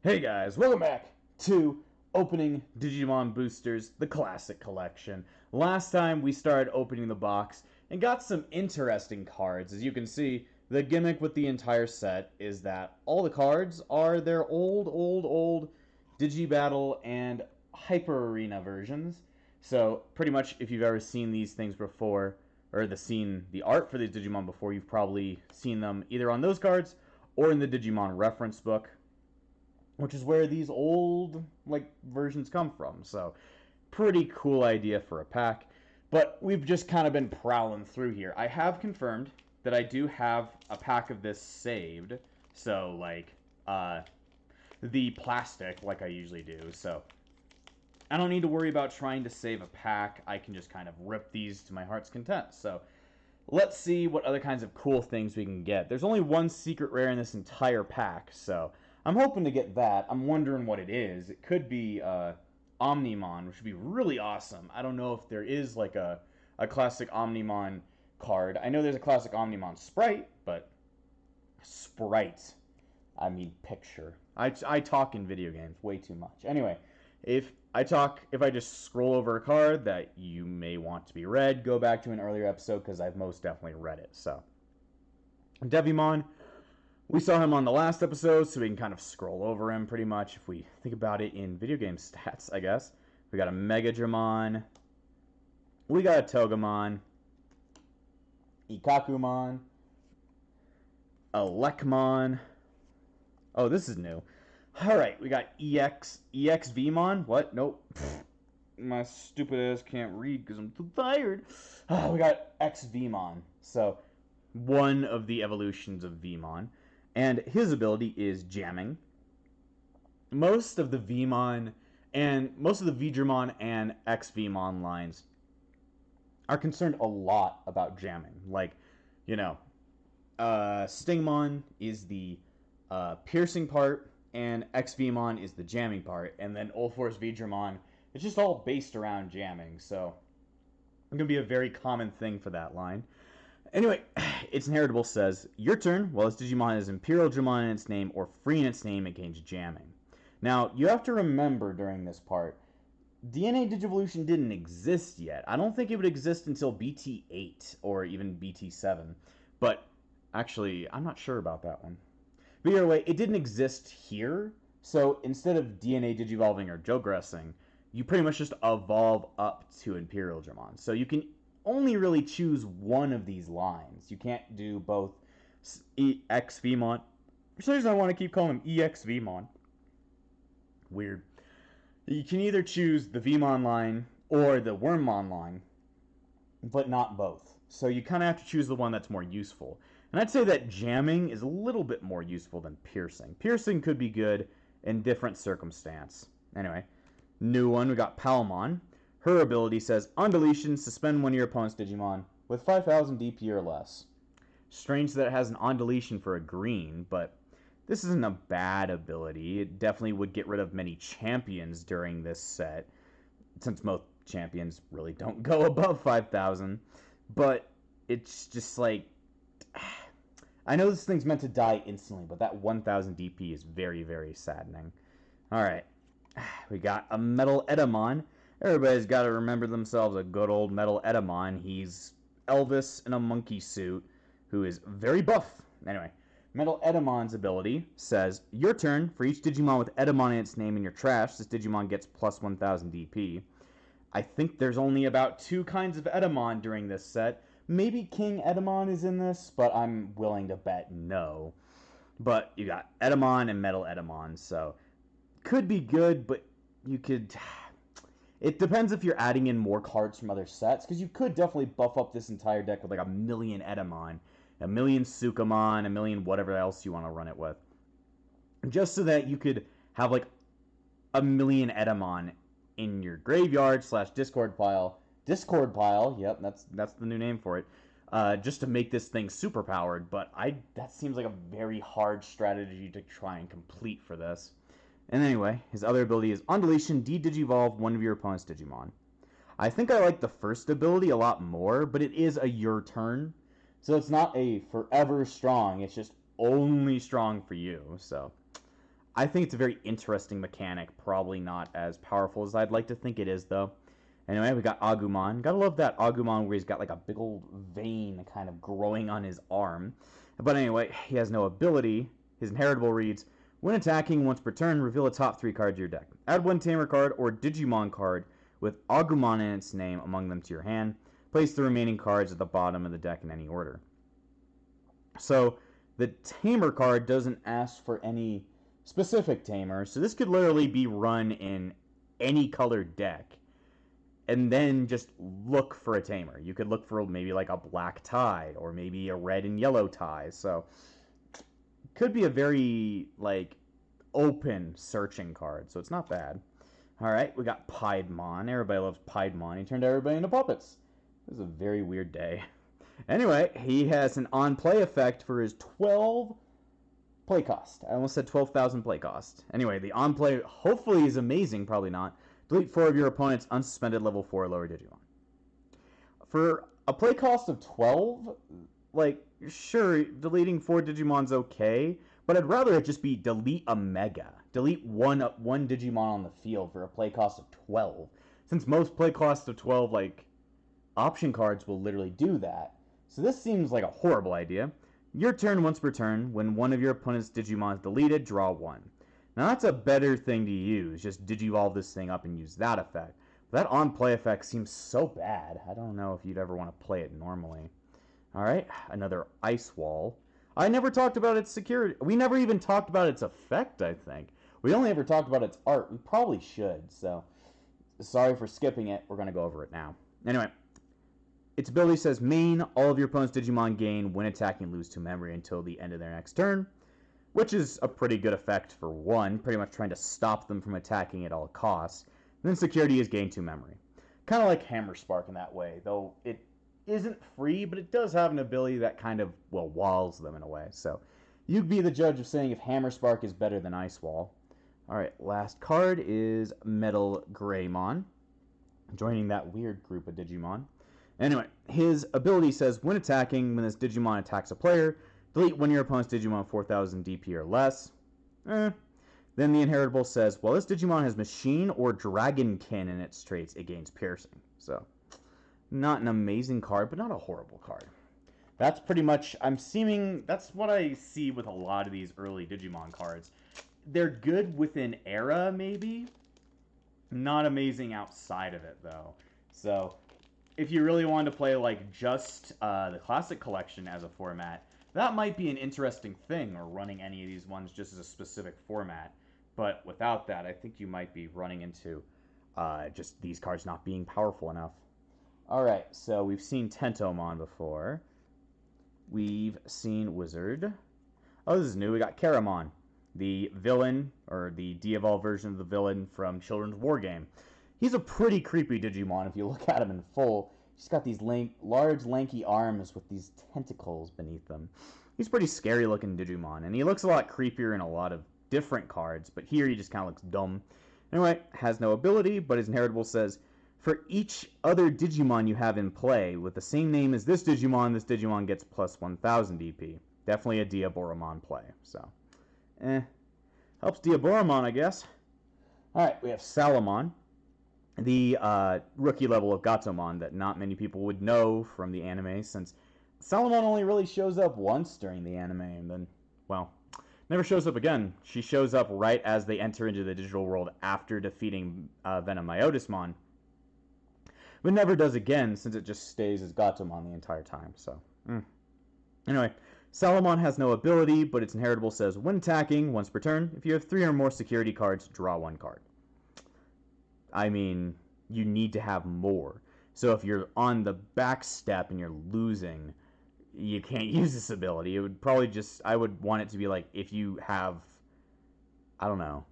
Hey guys, welcome back to opening Digimon Boosters, the Classic Collection. Last time we started opening the box and got some interesting cards. As you can see, the gimmick with the entire set is that all the cards are their old Digi-Battle and Hyper Arena versions. So pretty much if you've ever seen these things before, or seen the art for these Digimon before, you've probably seen them either on those cards or in the Digimon reference book, which is where these old versions come from. So pretty cool idea for a pack. But we've just kind of been prowling through here. I have confirmed that I do have a pack of this saved. So the plastic like I usually do. So I don't need to worry about trying to save a pack. I can just kind of rip these to my heart's content. So let's see what other kinds of cool things we can get. There's only one secret rare in this entire pack, so I'm hoping to get that. I'm wondering what it is. It could be Omnimon, which would be really awesome. I don't know if there is like a classic Omnimon card. I know there's a classic Omnimon sprite, but sprite. I mean picture. I talk in video games way too much. Anyway, if I just scroll over a card that you may want to be read, go back to an earlier episode because I've most definitely read it. So, Devimon, we saw him on the last episode, so we can kind of scroll over him pretty much if we think about it in video game stats, I guess. We got a Megadramon, we got a Togemon, Ikakumon, a Lekmon. Oh, this is new. Alright, we got EXVmon. What? Nope. My stupid ass can't read because I'm too tired. We got XVmon. So, one of the evolutions of Vmon. And his ability is jamming. Most of the Vmon and most of the Vdramon and XVmon lines are concerned a lot about jamming. Like, Stingmon is the piercing part, and XVmon is the jamming part, and then Old Force Vdramon, it's just all based around jamming, so it's going to be a very common thing for that line. Anyway, its inheritable says, your turn, while this Digimon has Imperial Dramon in its name or free in its name, it gains jamming. Now, you have to remember during this part, DNA Digivolution didn't exist yet. I don't think it would exist until BT8 or even BT7, but actually, I'm not sure about that one. But either way, it didn't exist here, so instead of DNA Digivolving or Jogressing, you pretty much just evolve up to Imperial Dramon. So you can only really choose one of these lines. You can't do both EXVmon. For some reason I want to keep calling him EXVmon. Weird. You can either choose the Vmon line or the Wormmon line, but not both. So you kind of have to choose the one that's more useful. And I'd say that jamming is a little bit more useful than piercing. Piercing could be good in different circumstance. Anyway, new one, we got Palmon. Her ability says, on deletion, suspend one of your opponent's Digimon with 5,000 DP or less. Strange that it has an on deletion for a green, but this isn't a bad ability. It definitely would get rid of many champions during this set, since most champions really don't go above 5,000. But it's just like, I know this thing's meant to die instantly, but that 1,000 DP is very, very saddening. Alright, we got a Metal Edamon. Everybody's got to remember themselves a good old Metal Edamon. He's Elvis in a monkey suit who is very buff. Anyway, Metal Edamon's ability says, your turn, for each Digimon with Edamon in its name in your trash, this Digimon gets plus 1,000 DP. I think there's only about 2 kinds of Edamon during this set. Maybe King Edamon is in this, but I'm willing to bet no. But you got Edamon and Metal Edamon, so could be good, but you could... It depends if you're adding in more cards from other sets, because you could definitely buff up this entire deck with like a million Edamon, a million Sukamon, a million whatever else you want to run it with. Just so that you could have like a million Edamon in your graveyard / Discord pile. Discord pile, yep, that's the new name for it. Just to make this thing super powered, but that seems like a very hard strategy to try and complete for this. And anyway, his other ability is on deletion, de-digivolve one of your opponent's Digimon. I think I like the first ability a lot more, but it is a your turn. So it's not a forever strong, it's just only strong for you. So I think it's a very interesting mechanic. Probably not as powerful as I'd like to think it is, though. Anyway, we got Agumon. Gotta love that Agumon where he's got like a big old vein kind of growing on his arm. But anyway, he has no ability. His inheritable reads, when attacking once per turn, reveal the top 3 cards of your deck. Add 1 Tamer card or Digimon card with Agumon in its name among them to your hand. Place the remaining cards at the bottom of the deck in any order. So the Tamer card doesn't ask for any specific Tamer, so this could literally be run in any colored deck. And then just look for a Tamer. You could look for maybe like a black tie or maybe a red and yellow tie. So could be a very like open searching card. So it's not bad. All right, we got Piedmon. Everybody loves Piedmon. He turned everybody into puppets. This is a very weird day. Anyway, he has an on-play effect for his 12 play cost. I almost said 12,000 play cost. Anyway, the on-play hopefully is amazing. Probably not. Delete 4 of your opponent's unsuspended level 4 or lower Digimon. For a play cost of 12, like, sure, deleting 4 Digimon's okay, but I'd rather it just be delete a Mega. Delete one Digimon on the field for a play cost of 12. Since most play costs of 12, like, option cards will literally do that. So this seems like a horrible idea. Your turn once per turn. When one of your opponent's Digimon is deleted, draw 1. Now that's a better thing to use, just Digivolve this thing up and use that effect. But that on-play effect seems so bad. I don't know if you'd ever want to play it normally. Alright, another Ice Wall. I never talked about its security. We never even talked about its effect, I think. We only ever talked about its art. We probably should, so sorry for skipping it. We're going to go over it now. Anyway, its ability says, main, all of your opponent's Digimon gain when attacking lose 2 memory until the end of their next turn. Which is a pretty good effect for one, pretty much trying to stop them from attacking at all costs. And then security is gain 2 memory. Kind of like Hammer Spark in that way, though it isn't free, but it does have an ability that kind of, well, walls them in a way. So you'd be the judge of saying if Hammer Spark is better than Ice Wall. Alright, last card is Metal Greymon, joining that weird group of Digimon. Anyway, his ability says, when attacking, when this Digimon attacks a player, delete one of your opponent's Digimon 4000 DP or less. Then the inheritable says, well, this Digimon has Machine or Dragonkin in its traits, it gains Piercing. So, not an amazing card, but not a horrible card. That's pretty much, that's what I see with a lot of these early Digimon cards. They're good within era, maybe. Not amazing outside of it, though. So, if you really wanted to play, like, just the Classic Collection as a format, that might be an interesting thing, or running any of these ones just as a specific format. But without that, I think you might be running into just these cards not being powerful enough. Alright, so we've seen Tentomon before. We've seen Wizard. Oh, this is new. We got Karamon, the villain, or the de-evolved version of the villain from Children's War Game. He's a pretty creepy Digimon if you look at him in full. He's got these large, lanky arms with these tentacles beneath them. He's a pretty scary-looking Digimon, and he looks a lot creepier in a lot of different cards, but here he just kind of looks dumb. Anyway, has no ability, but his inheritable says, for each other Digimon you have in play with the same name as this Digimon gets plus 1000 DP. Definitely a Diaboromon play, so. Helps Diaboromon, I guess. Alright, we have Salamon, the rookie level of Gatomon that not many people would know from the anime, since Salamon only really shows up once during the anime, and then, well, never shows up again. She shows up right as they enter into the digital world after defeating Venom Myotismon, but never does again, since it just stays as Gatomon the entire time, so. Anyway, Salamon has no ability, but its inheritable says, when attacking, once per turn, if you have 3 or more security cards, draw 1 card. I mean, you need to have more. So if you're on the back step and you're losing, you can't use this ability. It would probably just, I would want it to be like, if you have, I don't know,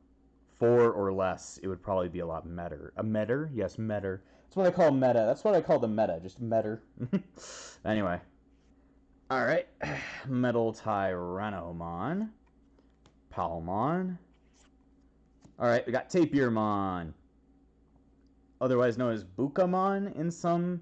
4 or less, it would probably be a lot metter. A metter? Yes, metter. That's what I call meta. That's what I call the meta, just metter. Anyway. Alright. Metal Tyrannomon. Palmon. Alright, we got Tapirmon. Otherwise known as Bukamon in some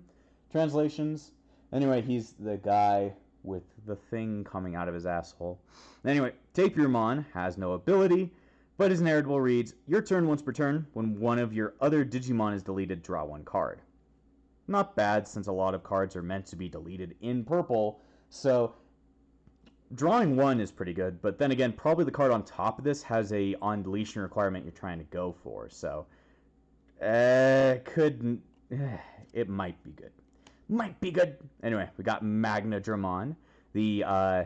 translations. Anyway, he's the guy with the thing coming out of his asshole. Anyway, Tapirmon has no ability, But his narrative reads, your turn once per turn. When one of your other Digimon is deleted, draw one card. Not bad, since a lot of cards are meant to be deleted in purple, so drawing one is pretty good, but then again, probably the card on top of this has a on deletion requirement you're trying to go for, so it might be good. Might be good. Anyway, we got Magnadramon, the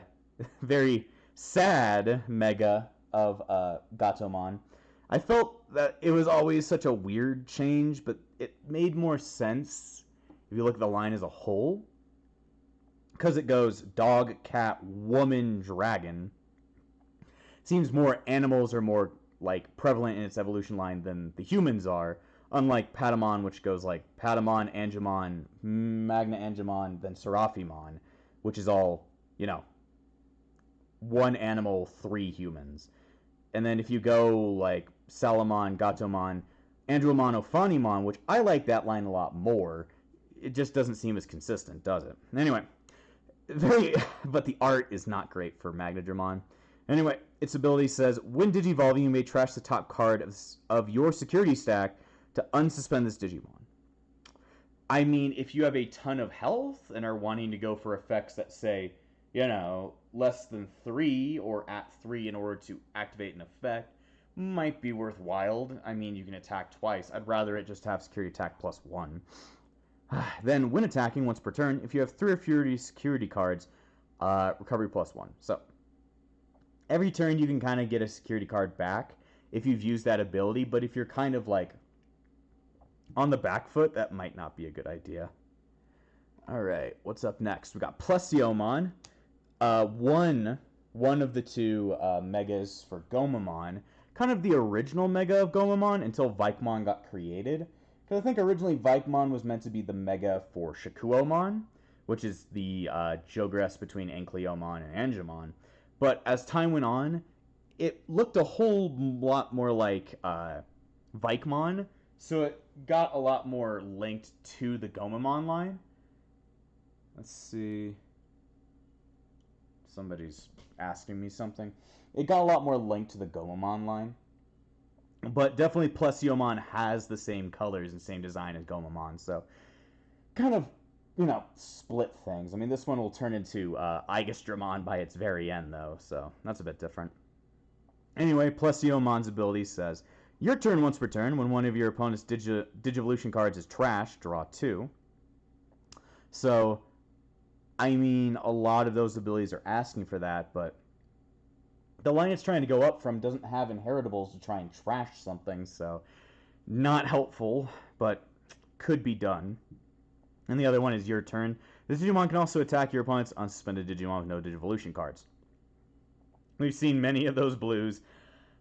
very sad mega of Gatomon. I felt that it was always such a weird change, but it made more sense if you look at the line as a whole. Because it goes dog, cat, woman, dragon. Seems more animals are more like prevalent in its evolution line than the humans are. Unlike Patamon, which goes like Patamon, Angemon, Magna Angemon, then Seraphimon, which is all, you know, one animal, three humans. And then if you go like Salamon, Gatomon, Andromon, Ophanimon, which I like that line a lot more, it just doesn't seem as consistent, does it? Anyway, but the art is not great for Magnadramon. Anyway, its ability says, when Digivolving, you may trash the top card of your security stack to unsuspend this Digimon. I mean, if you have a ton of health and are wanting to go for effects that say, you know, less than 3 or at 3 in order to activate an effect, might be worthwhile. I mean, you can attack twice. I'd rather it just have security attack plus 1. Then, when attacking once per turn, if you have 3 or fewer security cards, recovery plus 1. So, every turn you can kind of get a security card back if you've used that ability, but if you're kind of like on the back foot, that might not be a good idea. Alright, what's up next? We got Plesiomon, one of the two megas for Gomamon, kind of the original mega of Gomamon until Vikemon got created. Because I think originally Vikemon was meant to be the mega for Shikuomon, which is the Jogress between Ankleomon and Angemon. But as time went on, it looked a whole lot more like Vikemon, so it got a lot more linked to the Gomamon line. Let's see. Somebody's asking me something. It got a lot more linked to the Gomamon line. But definitely Plesiomon has the same colors and same design as Gomamon, so kind of, you know, split things. I mean, this one will turn into Aigastramon by its very end, though, so that's a bit different. Anyway, Plesiomon's ability says, your turn once per turn. When one of your opponent's Digivolution cards is trashed, draw 2. So, I mean, a lot of those abilities are asking for that, but the line it's trying to go up from doesn't have inheritables to try and trash something, so not helpful, but could be done. And the other one is your turn. This Digimon can also attack your opponent's unsuspended Digimon with no Digivolution cards. We've seen many of those blues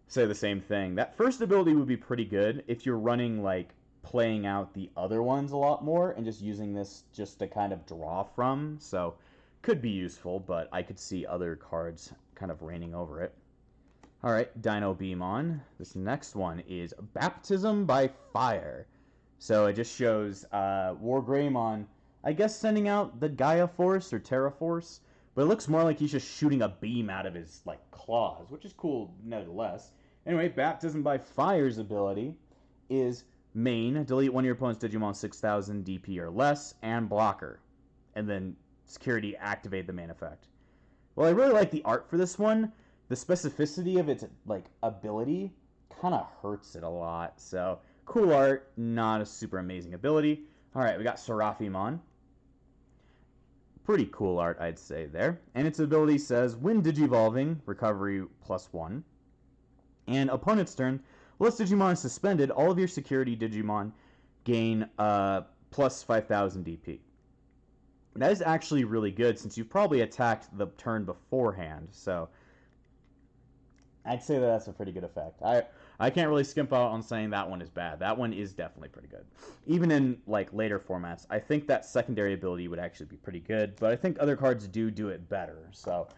say the same thing. That first ability would be pretty good if you're running, like, playing out the other ones a lot more and just using this just to kind of draw from, so could be useful, but I could see other cards kind of reigning over it. Alright, Dino Beamon. This next one is Baptism by Fire. So it just shows War Greymon, I guess, sending out the Gaia Force or Terra Force, but it looks more like he's just shooting a beam out of his, like, claws, which is cool nevertheless. Anyway, Baptism by Fire's ability is main, delete one of your opponent's Digimon 6000 DP or less, and blocker. And then security, activate the main effect. Well, I really like the art for this one. The specificity of its, like, ability kind of hurts it a lot. So, cool art, not a super amazing ability. Alright, we got Seraphimon. Pretty cool art, I'd say there. And its ability says, when Digivolving, recovery plus 1. And opponent's turn, unless Digimon is suspended, all of your security Digimon gain plus 5000 DP. That is actually really good since you probably attacked the turn beforehand, so I'd say that's a pretty good effect. I can't really skimp out on saying that one is bad. That one is definitely pretty good. Even in, like, later formats, I think that secondary ability would actually be pretty good, but I think other cards do it better, so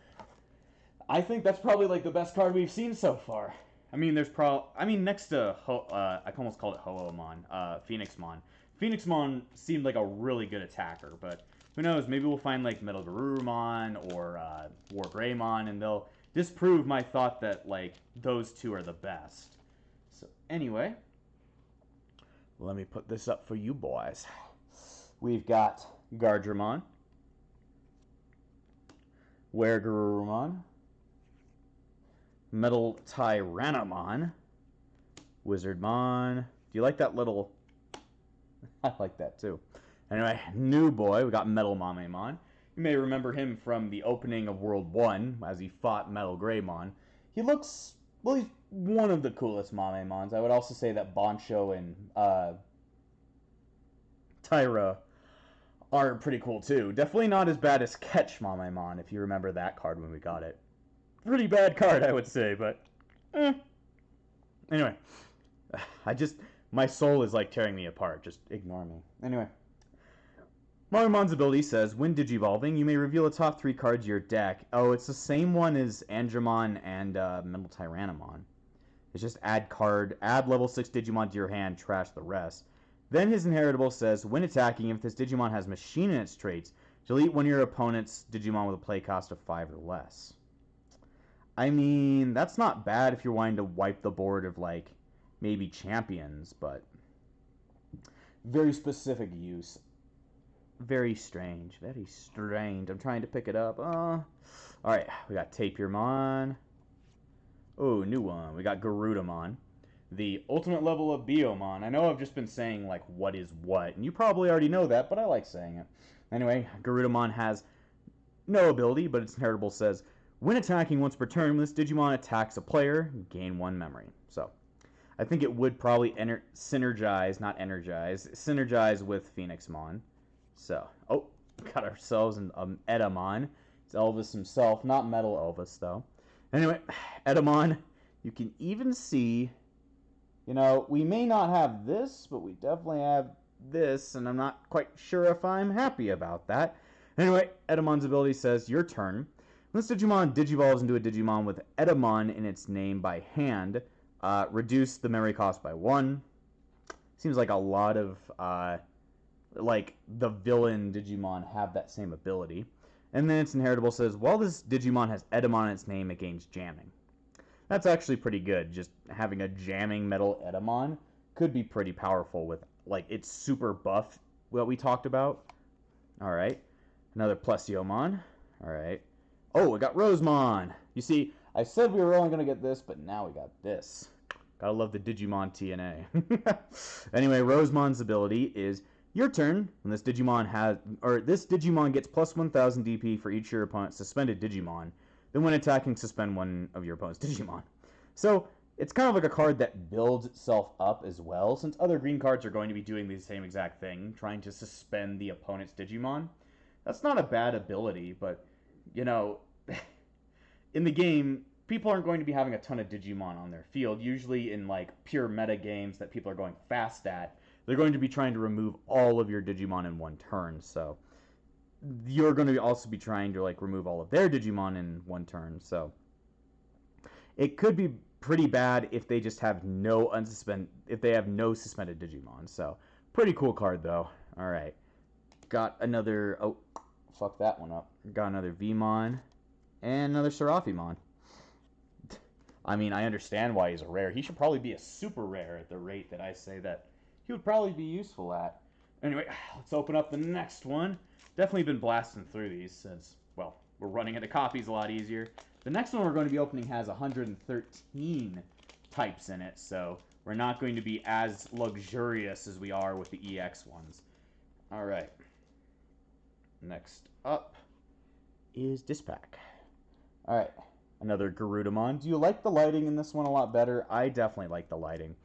I think that's probably, like, the best card we've seen so far. I mean, next to, I almost called it Ho-Oh-Mon, Phoenixmon. Phoenixmon seemed like a really good attacker, but who knows, maybe we'll find, like, Metal Garurumon or War Greymon, and they'll disprove my thought that, like, those two are the best. So, anyway, let me put this up for you boys. We've got Gardramon, Weregarurumon, Metal Tyrannomon, Wizardmon. Do you like that little... I like that too. Anyway, new boy, we got Metal Mamemon. You may remember him from the opening of World 1 as he fought Metal Greymon. He looks... well, he's one of the coolest Mamemons. I would also say that Boncho and Tyra are pretty cool too. Definitely not as bad as Catch Mamemon, if you remember that card when we got it. Pretty bad card, I would say, but... Anyway, my soul is like tearing me apart. Just ignore me. Anyway, Marumon's ability says, when Digivolving, you may reveal the top 3 cards of your deck. Oh, it's the same one as Andromon and Metal Tyrannomon. It's just add level 6 Digimon to your hand, trash the rest. Then his inheritable says, when attacking, if this Digimon has Machine in its traits, delete one of your opponent's Digimon with a play cost of 5 or less. I mean, that's not bad if you're wanting to wipe the board of, like, maybe champions, but very specific use. Very strange. Very strange. I'm trying to pick it up. Alright, we got Tapirmon. Oh, new one. We got Garudamon. The ultimate level of Biomon. I know I've just been saying, like, what is what, and you probably already know that, but I like saying it. Anyway, Garudamon has no ability, but its inheritable says, when attacking once per turn, when this Digimon attacks a player, gain 1 memory. So, I think it would probably synergize with Phoenixmon. So, oh, got ourselves an Edamon. It's Elvis himself, not Metal Elvis, though. Anyway, Edamon, you can even see, you know, we may not have this, but we definitely have this, and I'm not quite sure if I'm happy about that. Anyway, Edamon's ability says, your turn. When this Digimon digivolves into a Digimon with Edamon in its name by hand, reduce the memory cost by 1. Seems like a lot of, like, the villain Digimon have that same ability. And then its inheritable says, while this Digimon has Edamon in its name, it gains jamming. That's actually pretty good. Just having a jamming metal Edamon could be pretty powerful with, like, its super buff, what we talked about. Alright. Another Plesiomon. Alright. Oh, we got Rosemon. You see, I said we were only going to get this, but now we got this. Gotta love the Digimon TNA. Anyway, Rosemon's ability is your turn. When this Digimon gets plus 1,000 DP for each of your opponent's suspended Digimon. Then when attacking, suspend one of your opponent's Digimon. So, it's kind of like a card that builds itself up as well, since other green cards are going to be doing the same exact thing, trying to suspend the opponent's Digimon. That's not a bad ability, but, you know, in the game, people aren't going to be having a ton of Digimon on their field. Usually in, like, pure meta games that people are going fast at, they're going to be trying to remove all of your Digimon in one turn, so you're going to also be trying to, like, remove all of their Digimon in one turn, so it could be pretty bad if they just have no suspended Digimon. So pretty cool card though. All right, got another. Oh, fuck that one up. Got another Vmon and another Seraphimon. I mean, I understand why he's a rare. He should probably be a super rare at the rate that I say that he would probably be useful at. Anyway, let's open up the next one. Definitely been blasting through these since, well, we're running into copies a lot easier. The next one we're going to be opening has 113 types in it, so we're not going to be as luxurious as we are with the EX ones. Alright. Next up is this pack. Alright. Another Garudamon. Do you like the lighting in this one a lot better? I definitely like the lighting.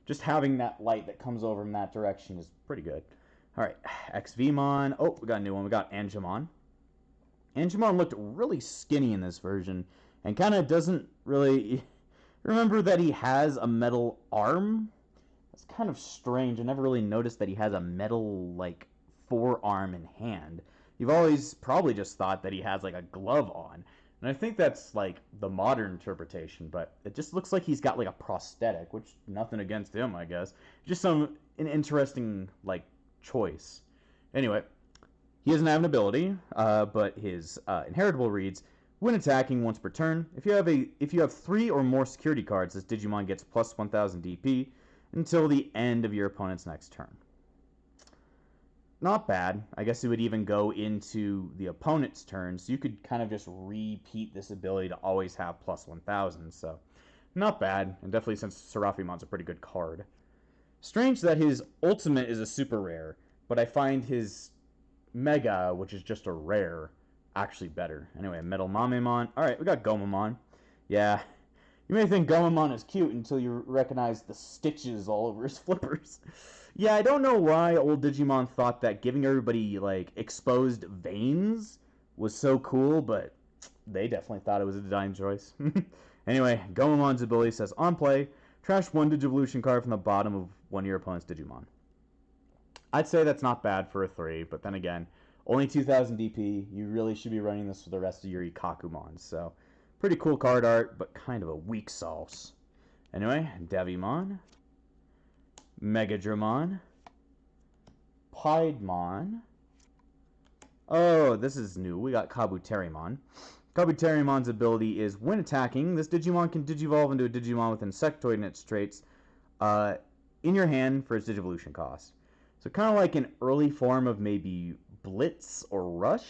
Just having that light that comes over in that direction is pretty good. Alright. XVmon. Oh, we got a new one. We got Angemon. Angemon looked really skinny in this version, and kind of doesn't really... Remember that he has a metal arm? That's kind of strange. I never really noticed that he has a metal, like, forearm and hand. You've always probably just thought that he has, like, a glove on. And I think that's, like, the modern interpretation, but it just looks like he's got, like, a prosthetic, which, nothing against him, I guess. Just an interesting, like, choice. Anyway... He doesn't have an ability, but his inheritable reads, When attacking once per turn, if you have 3 or more security cards, this Digimon gets plus 1000 DP until the end of your opponent's next turn. Not bad. I guess it would even go into the opponent's turn, so you could kind of just repeat this ability to always have plus 1000, so not bad, and definitely since Seraphion's a pretty good card. Strange that his ultimate is a super rare, but I find his Mega, which is just a rare, actually better. Anyway, Metal Mamemon. Alright, we got Gomamon. Yeah, you may think Gomamon is cute until you recognize the stitches all over his flippers. Yeah, I don't know why old Digimon thought that giving everybody, like, exposed veins was so cool, but they definitely thought it was a design choice. Anyway, Gomamon's ability says, on play, trash 1 Digivolution card from the bottom of one of your opponent's Digimon. I'd say that's not bad for a 3, but then again, only 2000 DP, you really should be running this for the rest of your Ikakumons, so pretty cool card art, but kind of a weak sauce. Anyway, Devimon, Megadramon, Piedmon. Oh, this is new. We got Kabuterimon. Kabuterimon's ability is, when attacking, this Digimon can Digivolve into a Digimon with Insectoid in its traits in your hand for its Digivolution cost. So kind of like an early form of maybe Blitz or Rush,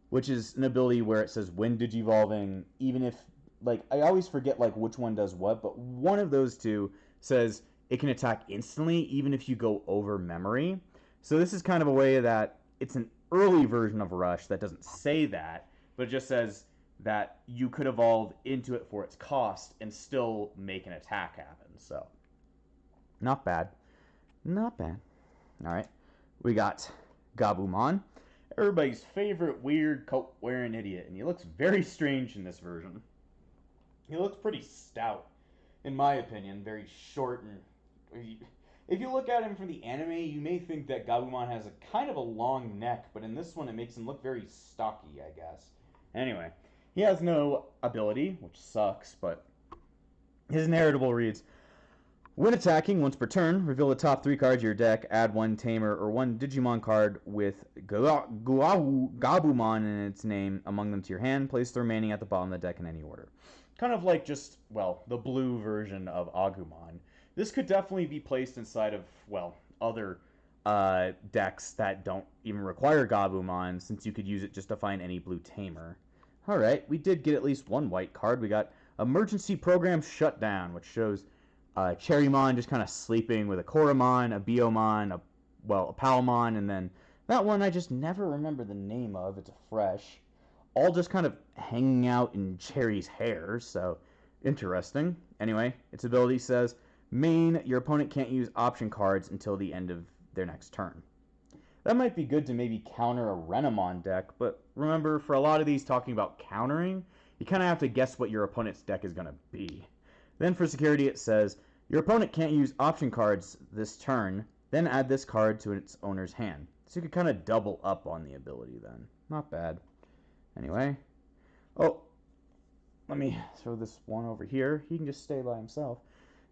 which is an ability where it says when Digivolving, even if, like, I always forget, like, which one does what, but one of those two says it can attack instantly, even if you go over memory. So this is kind of a way that it's an early version of Rush that doesn't say that, but it just says that you could evolve into it for its cost and still make an attack happen. So, not bad. Not bad. Alright, we got Gabumon, everybody's favorite weird coat-wearing idiot, and he looks very strange in this version. He looks pretty stout, in my opinion, very short, and if you look at him from the anime, you may think that Gabumon has a kind of a long neck, but in this one it makes him look very stocky, I guess. Anyway, he has no ability, which sucks, but his narratable reads, when attacking once per turn, reveal the top 3 cards of your deck, add 1 Tamer or 1 Digimon card with Gabumon in its name among them to your hand, place the remaining at the bottom of the deck in any order. Kind of like just, well, the blue version of Agumon. This could definitely be placed inside of, well, other decks that don't even require Gabumon, since you could use it just to find any blue Tamer. Alright, we did get at least 1 white card. We got Emergency Program Shutdown, which shows Cherrymon just kind of sleeping with a Koromon, a Biomon, a Palmon, and then that one I just never remember the name of. It's a fresh. All just kind of hanging out in Cherry's hair, so interesting. Anyway, its ability says, main, your opponent can't use option cards until the end of their next turn. That might be good to maybe counter a Renamon deck, but remember, for a lot of these talking about countering, you kind of have to guess what your opponent's deck is going to be. Then for security it says, your opponent can't use option cards this turn, then add this card to its owner's hand. So you could kind of double up on the ability then. Not bad. Anyway. Oh, let me throw this one over here. He can just stay by himself.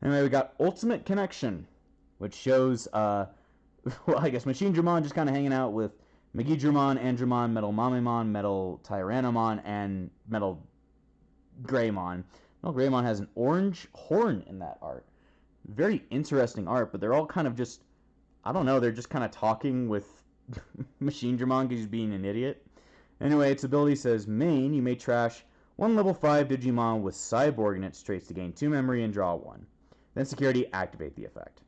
Anyway, we got Ultimate Connection, which shows, well, I guess Machine Dramon just kind of hanging out with Megidramon, Andromon, Metal Mamemon, Metal Tyrannomon, and Metal Greymon. Metal Greymon has an orange horn in that art. Very interesting art, but they're all kind of just, I don't know, they're just kind of talking with Machine Dramon because he's being an idiot. Anyway, its ability says, main, you may trash 1 level 5 Digimon with Cyborg in its traits to gain 2 memory and draw 1. Then security, activate the effect.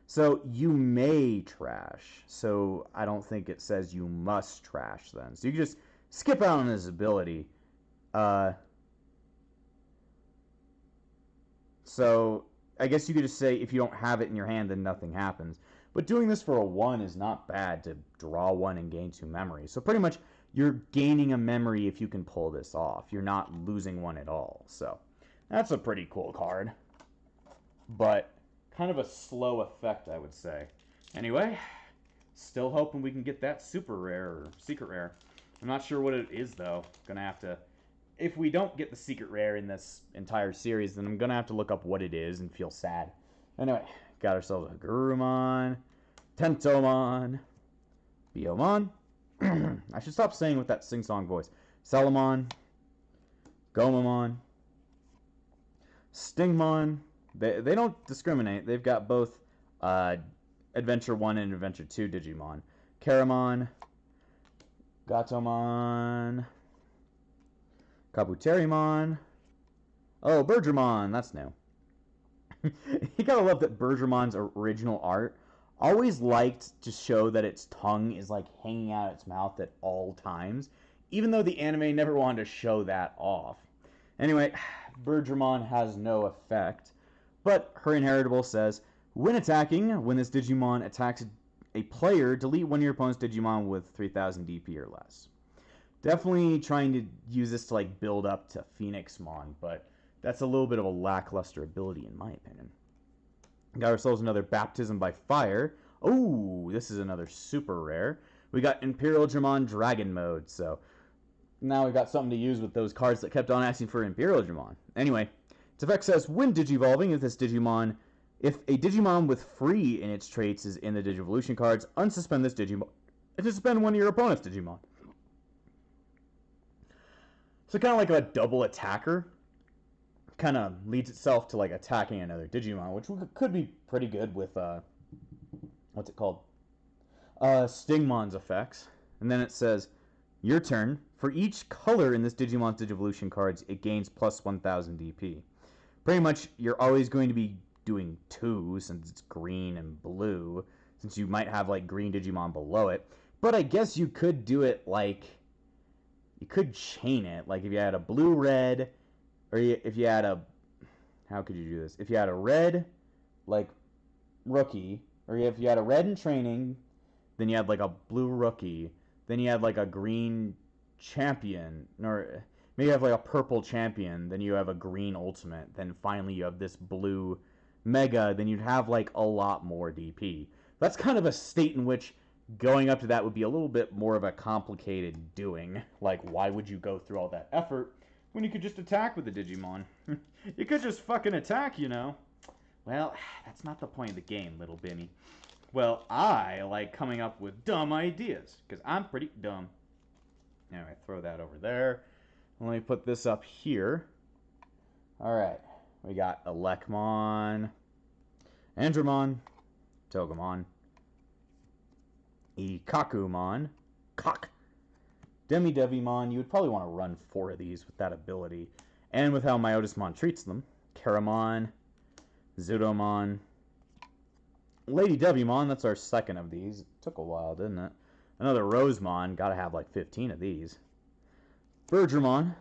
So, you may trash. So, I don't think it says you must trash then. So, you can just skip out on his ability. So, I guess you could just say if you don't have it in your hand, then nothing happens. But doing this for a 1 is not bad to draw 1 and gain 2 memory. So, pretty much, you're gaining a memory if you can pull this off. You're not losing 1 at all. So, that's a pretty cool card. But kind of a slow effect, I would say. Anyway, still hoping we can get that super rare or secret rare. I'm not sure what it is, though. Gonna have to... If we don't get the secret rare in this entire series, then I'm gonna have to look up what it is and feel sad. Anyway, got ourselves a Gurumon, Tentomon, Biomon. I should stop saying with that sing-song voice. Salamon, Gomamon, Stingmon. They don't discriminate. They've got both Adventure 1 and Adventure 2 Digimon. Karamon, Gatomon, Kabuterimon. Oh, Bergermon. That's new. You gotta love that Bergermon's original art always liked to show that its tongue is like hanging out its mouth at all times, even though the anime never wanted to show that off. Anyway, Bergermon has no effect, but her inheritable says, when attacking, when this Digimon attacks a player, delete one of your opponent's Digimon with 3000 DP or less. Definitely trying to use this to like build up to Phoenixmon, but that's a little bit of a lackluster ability in my opinion. Got ourselves another Baptism by Fire. Oh, this is another super rare. We got Imperial Dramon Dragon Mode, so now we've got something to use with those cards that kept on asking for Imperial Dramon. Anyway, its effect says, when Digivolving, if a Digimon with free in its traits is in the Digivolution cards, unsuspend this Digimon and suspend one of your opponent's Digimon. So kind of like a double attacker. Kind of leads itself to like attacking another Digimon, which could be pretty good with what's it called? Stingmon's effects. And then it says, your turn. For each color in this Digimon's Digivolution cards, it gains plus 1000 DP. Pretty much, you're always going to be doing 2 since it's green and blue, since you might have like green Digimon below it. But I guess you could do it like, you could chain it. Like if you had a blue-red, or if you had a, how could you do this? If you had a red, like, rookie, or if you had a red in training, then you had, like, a blue rookie, then you had, like, a green champion, or maybe you have, like, a purple champion, then you have a green ultimate, then finally you have this blue mega, then you'd have, like, a lot more DP. That's kind of a state in which going up to that would be a little bit more of a complicated doing. Like, why would you go through all that effort when you could just attack with the Digimon? You could just fucking attack, you know. Well, that's not the point of the game, little Bimmy. Well, I like coming up with dumb ideas, because I'm pretty dumb. Anyway, throw that over there. Let me put this up here. Alright, we got Elecmon, Andromon, Togemon, Ikakumon, Demi-Devimon. You would probably want to run 4 of these with that ability. And with how Myotismon treats them. Karamon, Zudomon, Lady Devimon, that's our second of these. It took a while, didn't it? Another Rosemon, gotta have like 15 of these. Bergermon,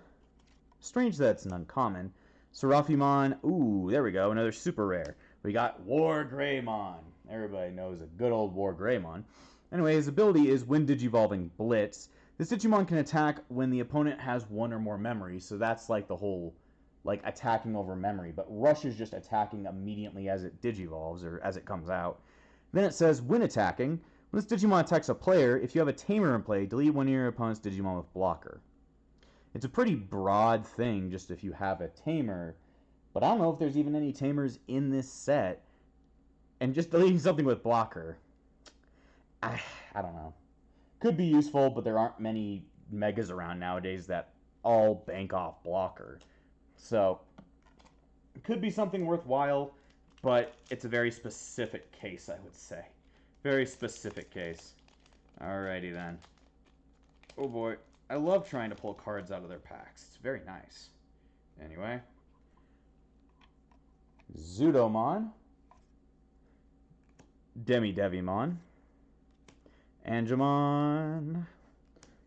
strange that it's an uncommon. Serafimon, ooh, there we go, another super rare. We got War Greymon. Everybody knows a good old War Greymon. Anyway, his ability is when Digivolving Blitz. This Digimon can attack when the opponent has 1 or more memories, so that's like the whole, like, attacking over memory. But Rush is just attacking immediately as it Digivolves, or as it comes out. Then it says, when attacking, when this Digimon attacks a player, if you have a Tamer in play, delete one of your opponent's Digimon with Blocker. It's a pretty broad thing, just if you have a Tamer, but I don't know if there's even any Tamers in this set, and just deleting something with Blocker, I don't know. Could be useful, but there aren't many megas around nowadays that all bank off Blocker. So, it could be something worthwhile, but it's a very specific case, I would say. Very specific case. Alrighty then. Oh boy. I love trying to pull cards out of their packs. It's very nice. Anyway. Zudomon. Demi-Devimon. Angemon,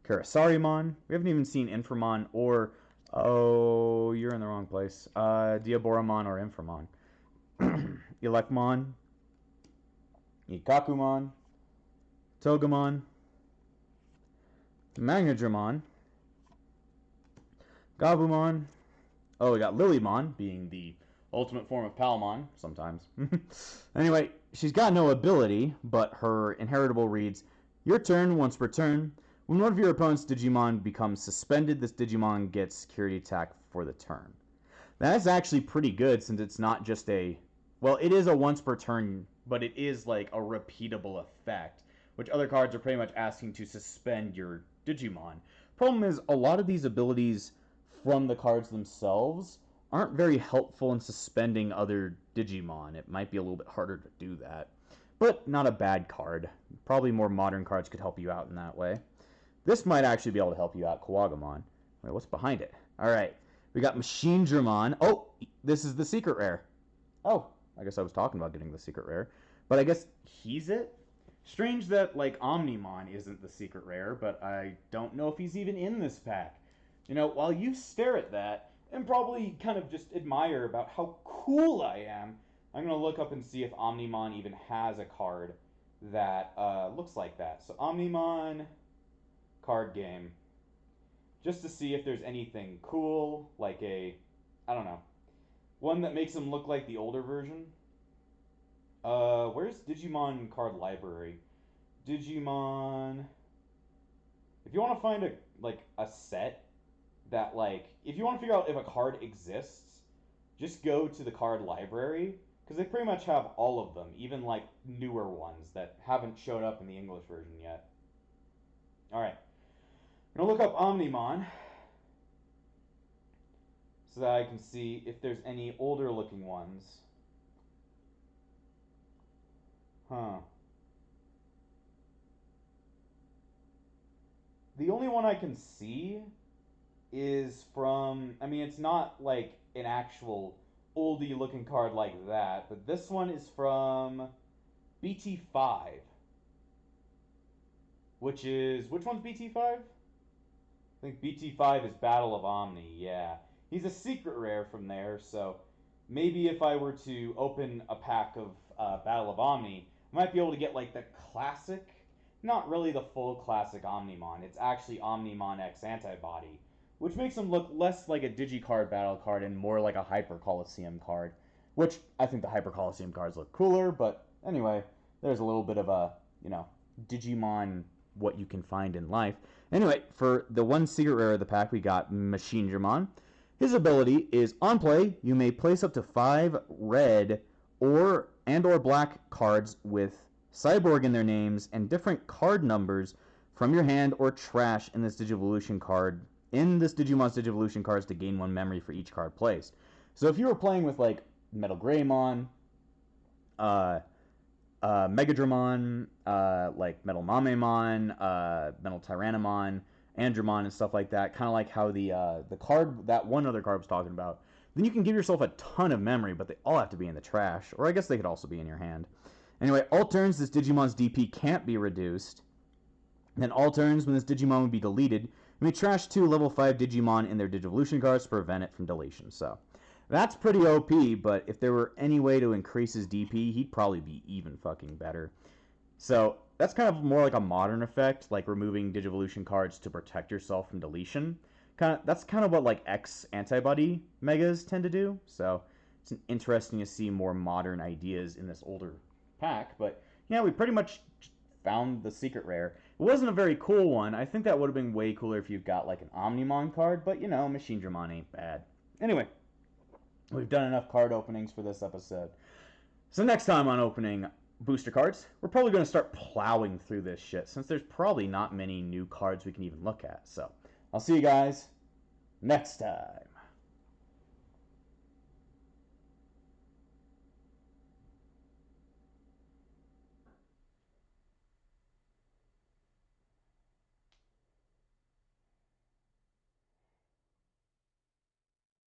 Karasarimon. We haven't even seen Inframon or, oh, you're in the wrong place. Diaboromon or Inframon. Elecmon, Ikakumon, Togemon, Magnadramon, Gabumon. Oh, we got Lilymon, being the ultimate form of Palmon, sometimes. Anyway, she's got no ability, but her inheritable reads, your turn, once per turn. When one of your opponent's Digimon becomes suspended, this Digimon gets security attack for the turn. That's actually pretty good, since it's not just a... Well, it is a once per turn, but it is like a repeatable effect, which other cards are pretty much asking to suspend your Digimon. Problem is, a lot of these abilities from the cards themselves aren't very helpful in suspending other Digimon. It might be a little bit harder to do that. But not a bad card. Probably more modern cards could help you out in that way. This might actually be able to help you out, Kawagamon. Wait, what's behind it? Alright, we got Machinedramon. Oh, this is the secret rare. Oh, I guess I was talking about getting the secret rare. But I guess he's it? Strange that, like, Omnimon isn't the secret rare, but I don't know if he's even in this pack. You know, while you stare at that and probably kind of just admire about how cool I am, I'm going to look up and see if Omnimon even has a card that looks like that. So Omnimon Card Game. Just to see if there's anything cool, like a, I don't know, one that makes him look like the older version. Where's Digimon Card Library? Digimon. If you want to find a set that, like, if you want to figure out if a card exists, just go to the card library, because they pretty much have all of them, even like newer ones that haven't showed up in the English version yet. Alright. I'm going to look up Omnimon so that I can see if there's any older looking ones. Huh. The only one I can see is from, I mean, it's not like an actual oldie looking card like that, but this one is from BT5. Which one's BT5? I think BT5 is Battle of Omni, yeah. He's a secret rare from there, so maybe if I were to open a pack of Battle of Omni, I might be able to get like the classic, not really the full classic Omnimon. It's actually Omnimon X Antibody, which makes him look less like a Digi-Card Battle card and more like a Hyper Colosseum card, which I think the Hyper Colosseum cards look cooler, but anyway, there's a little bit of a, you know, Digimon what you can find in life. Anyway, for the one secret rare of the pack, we got Machinedramon. His ability is, on play, you may place up to 5 red or black cards with Cyborg in their names and different card numbers from your hand or trash in this Digivolution card, in this Digimon's Digivolution cards to gain 1 memory for each card placed. So if you were playing with, like, Metal Greymon, Megadramon, like Metal Mamemon, Metal Tyrannomon, Andromon, and stuff like that, kind of like how the card, that one other card was talking about, then you can give yourself a ton of memory, but they all have to be in the trash, or I guess they could also be in your hand. Anyway, all turns this Digimon's DP can't be reduced. Then all turns when this Digimon would be deleted, you may trash 2 level 5 Digimon in their Digivolution cards to prevent it from deletion. So that's pretty OP, but if there were any way to increase his DP, he'd probably be even fucking better. So that's kind of more like a modern effect, like removing Digivolution cards to protect yourself from deletion. That's kind of what like X antibody megas tend to do. So it's interesting to see more modern ideas in this older pack. But yeah, we pretty much found the secret rare. It wasn't a very cool one. I think that would have been way cooler if you've got like an Omnimon card, but you know, Machinedramon ain't bad. Anyway, we've done enough card openings for this episode. So next time on opening booster cards, we're probably going to start plowing through this shit, since there's probably not many new cards we can even look at. So I'll see you guys next time.